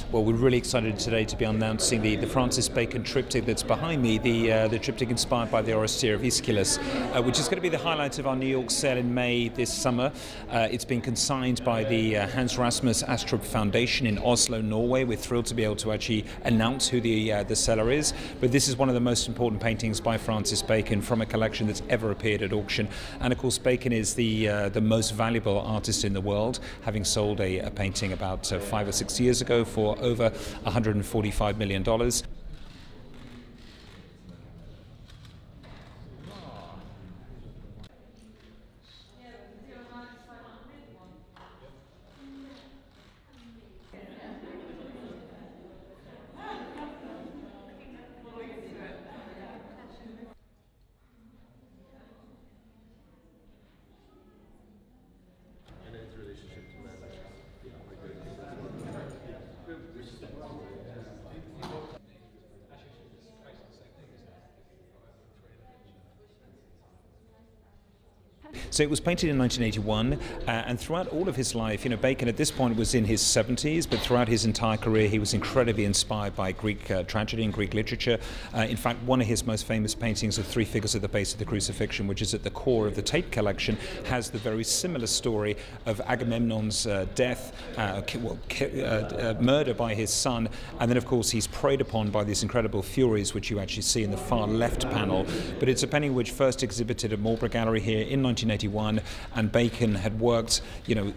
Well, we're really excited today to be announcing the Francis Bacon triptych that's behind me, the triptych inspired by the Oresteia of Aeschylus, which is going to be the highlight of our New York sale in May this summer. It's been consigned by the Hans Rasmus Astrup Foundation in Oslo, Norway. We're thrilled to be able to actually announce who the seller is, but this is one of the most important paintings by Francis Bacon from a collection that's ever appeared at auction. And of course, Bacon is the most valuable artist in the world, having sold a painting about 5 or 6 years ago for over $145 million. So it was painted in 1981, and throughout all of his life, Bacon at this point was in his 70s, but throughout his entire career he was incredibly inspired by Greek tragedy and Greek literature. In fact, one of his most famous paintings of three figures at the base of the crucifixion, which is at the core of the Tate collection, has the very similar story of Agamemnon's death, murder by his son, and then of course he's preyed upon by these incredible furies, which you actually see in the far left panel. But it's a painting which first exhibited at Marlborough Gallery here in 1981, and Bacon had worked,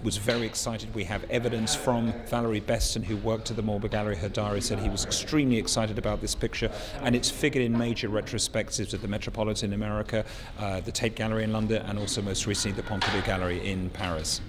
was very excited. We have evidence from Valerie Beston, who worked at the Marlborough Gallery. Her diary said he was extremely excited about this picture, and it's figured in major retrospectives at the Metropolitan in America, the Tate Gallery in London, and also most recently the Pompidou Gallery in Paris.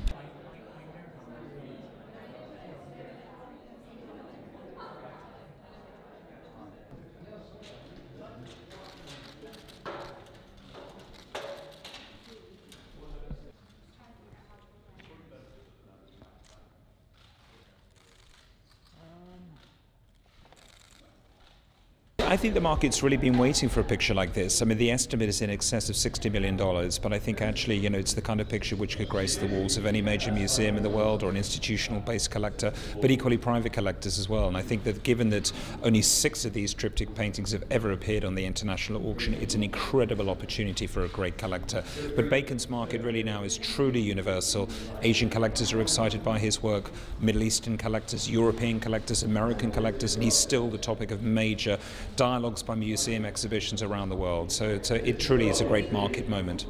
I think the market's really been waiting for a picture like this. I mean, the estimate is in excess of $60 million, but I think actually, it's the kind of picture which could grace the walls of any major museum in the world or an institutional-based collector, but equally private collectors as well. And I think that given that only 6 of these triptych paintings have ever appeared on the international auction, it's an incredible opportunity for a great collector. But Bacon's market really now is truly universal. Asian collectors are excited by his work, Middle Eastern collectors, European collectors, American collectors, and he's still the topic of major dialogues by museum exhibitions around the world. So it truly is a great market moment.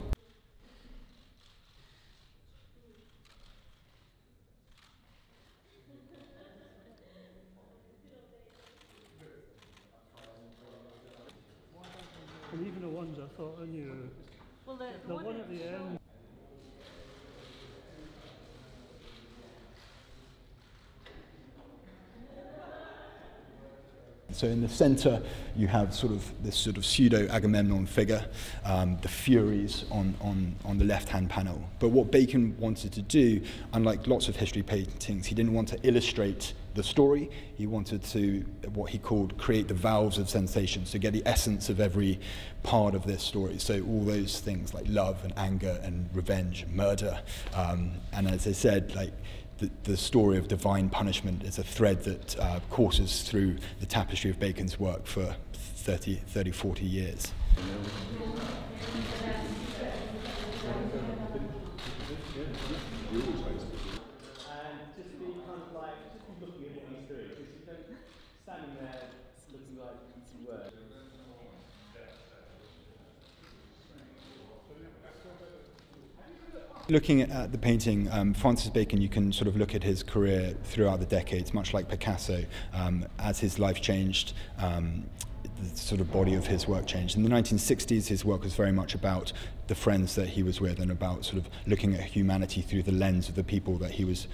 And even the ones I thought I knew. Well, the one at the end. So in the centre you have this pseudo Agamemnon figure, the Furies on the left-hand panel. But what Bacon wanted to do, unlike lots of history paintings, he didn't want to illustrate the story. He wanted to, what he called, create the valves of sensation, so get the essence of every part of this story. So all those things like love and anger and revenge, murder, and as I said, the story of divine punishment is a thread that courses through the tapestry of Bacon's work for 30, 40 years. Looking at the painting, Francis Bacon, you can look at his career throughout the decades, much like Picasso. As his life changed, the body of his work changed. In the 1960s, his work was very much about the friends that he was with and about looking at humanity through the lens of the people that he was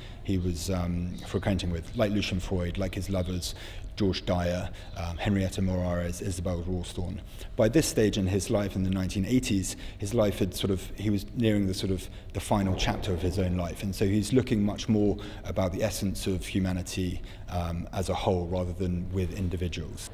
frequenting with, like Lucian Freud, like his lovers, George Dyer, Henrietta Morales, Isabel Rawsthorne. By this stage in his life in the 1980s, his life had he was nearing the final chapter of his own life, and so he's looking much more about the essence of humanity as a whole rather than with individuals.